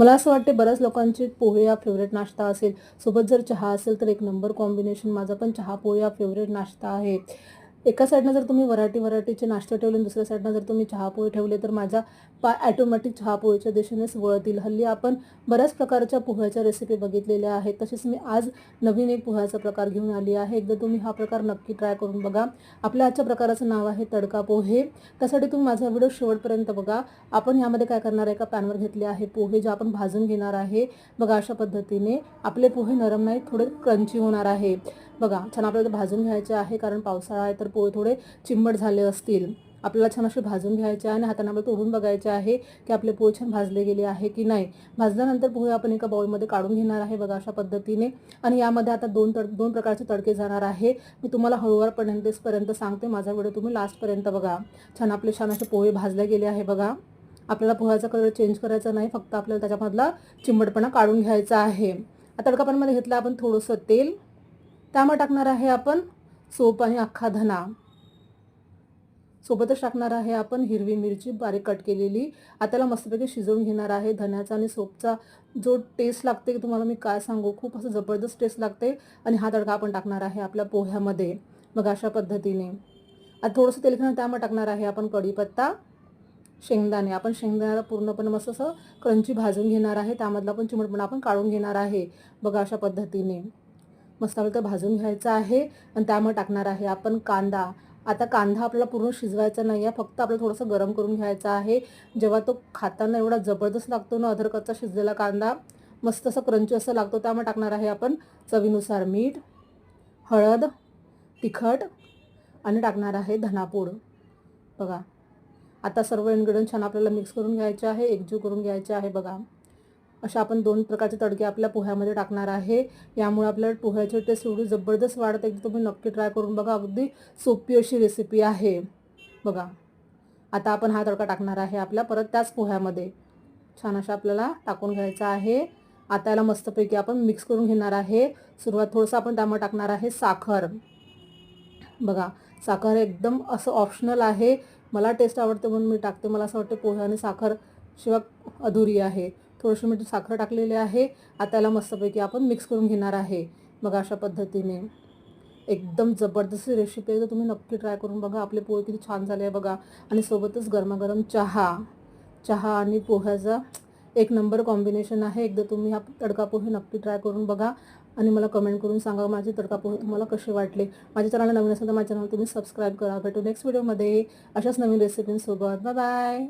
मला असं वाटते बऱ्याच लोकांचे पोहे हा फेवरेट नाश्ता असेल. सोबत जर चहा असेल तर एक नंबर कॉम्बिनेशन. माझा पण चहा पोहे हा फेवरेट नाश्ता आहे. एका साईडनं जर तुम्ही व्हरायटीचे नाश्ते ठेवले आणि दुसऱ्या साईडनं जर तुम्ही चहा पोहे ठेवले तर माझा पाय ऑटोमॅटिक चहा पोहेच्या दिशेनेच वळतील. हल्ली आपण बऱ्याच प्रकारच्या पोह्याच्या रेसिपी बघितलेल्या आहेत. तसेच मी आज नवीन एक पोह्याचा प्रकार घेऊन आली आहे. एकदा तुम्ही हा प्रकार नक्की ट्राय करून बघा. आपल्या आजच्या प्रकाराचं नाव आहे तडका पोहे. त्यासाठी तुम्ही माझा व्हिडिओ शेवटपर्यंत बघा. आपण यामध्ये काय करणार आहे, एका पॅनवर घेतले आहे पोहे जे आपण भाजून घेणार आहे. बघा अशा पद्धतीने आपले पोहे नरम नाही, थोडे क्रंची होणार आहे. बघा छान आपल्याला भाजून घ्यायचे आहे, कारण पावसाळा आहे तर पोहे थोडे चिंबट झाले असतील. आपल्याला छान असे भाजून घ्यायचे आहे आणि हाताने आपल्याला तोडून बघायचे आहे की आपले पोहे छान भाजले गेले आहे की नाही. भाजल्यानंतर पोहे आपण एका बाउलमध्ये काढून घेणार आहे. बघा अशा पद्धतीने. आणि यामध्ये आता दोन प्रकारचे तडके जाणार आहे. मी तुम्हाला हळूवारपर्यंत सांगते. माझा व्हिडिओ तुम्ही लास्टपर्यंत बघा. छान असे पोहे भाजले गेले आहे. बघा आपल्याला पोह्याचा कलर चेंज करायचा नाही, फक्त आपल्याला त्याच्यामधला चिंबटपणा काढून घ्यायचा आहे. तडका पॅनमध्ये घेतलं आपण थोडंसं तेल. त्यामध्ये टाकणार आहे आपण सोप आणि अख्खा धना. सोबतच टाकणार आहे आपण हिरवी मिरची बारीक कट केलेली. आता त्याला मस्तपैकी शिजवून घेणार आहे. धन्याचा आणि सोपचा जो टेस्ट लागते तुम्हाला मी काय सांगू, खूप असं जबरदस्त टेस्ट लागते. आणि हा तडका आपण टाकणार आहे आपल्या पोह्यामध्ये. बघा अशा पद्धतीने. आता थोडंसं तेल घेऊन त्यामध्ये टाकणार आहे आपण कढीपत्ता, शेंगदाणे. आपण शेंगदाण्याला पूर्णपणे मस्त असं क्रंची भाजून घेणार आहे. त्यामधला पण चिमटपणा आपण काढून घेणार आहे. बघा अशा पद्धतीने मस्त आपल्याला ते भाजून घ्यायचं आहे. आणि त्यामध्ये टाकणार आहे आपण कांदा. आता कांदा आपल्याला पूर्ण शिजवायचा नाही आहे, फक्त आपल्याला थोडंसं गरम करून घ्यायचा आहे. जेव्हा तो खाताना एवढा जबरदस्त लागतो ना, अधरकच्चा शिजलेला कांदा मस्त असं क्रंची असं लागतो. त्यामध्ये टाकणार आहे आपण चवीनुसार मीठ, हळद, तिखट आणि टाकणार आहे धनापूड. बघा आता सर्व इन्ग्रेडियंट छान आपल्याला मिक्स करून घ्यायचे आहे, एकजीव करून घ्यायचे आहे. बघा अशा आपण 2 प्रकारचे तडके आपल्या पोह्यामध्ये टाकणार आहे. यामुळे आपल्याला पोह्याची टेस्ट एवढी जबरदस्त वाढते की तुम्ही नक्की ट्राय करून बघा. अगदी सोपी अशी रेसिपी आहे. बघा आता आपण हा तडका टाकणार आहे आपल्या परत त्याच पोह्यामध्ये. छान अशा आपल्याला टाकून घ्यायचा आहे. आता याला मस्तपैकी आपण मिक्स करून घेणार आहे. सुरुवात थोडंसं आपण त्यामध्ये टाकणार आहे साखर. बघा साखर एकदम असं ऑप्शनल आहे. मला टेस्ट आवडते म्हणून मी टाकते. मला असं वाटतं पोहे आणि साखर शिवाय अधुरी आहे. थोडीशी मी साखर टाकलेली आहे. आता याला मस्तपैकी आपण मिक्स करून घेणार आहे. बघा अशा पद्धतीने एकदम जबरदस्त रेसिपी आहे, तर तुम्ही नक्की ट्राय करून बघा. आपले पोहे किती छान झाले आहे बघा. आणि सोबतच गरमागरम चहा आणि पोह्याचा एक नंबर कॉम्बिनेशन आहे. एकदा तुम्ही हा तडका पोहे नक्की ट्राय करून बघा आणि मला कमेंट करून सांगा माझे तडका पोहे तुम्हाला कसे वाटले. माझ्या चॅनलला नवीन असेल तर माझ्या चॅनल तुम्ही सबस्क्राईब करा. भेटू नेक्स्ट व्हिडिओमध्ये अशाच नवीन रेसिपींसोबत. Bye bye.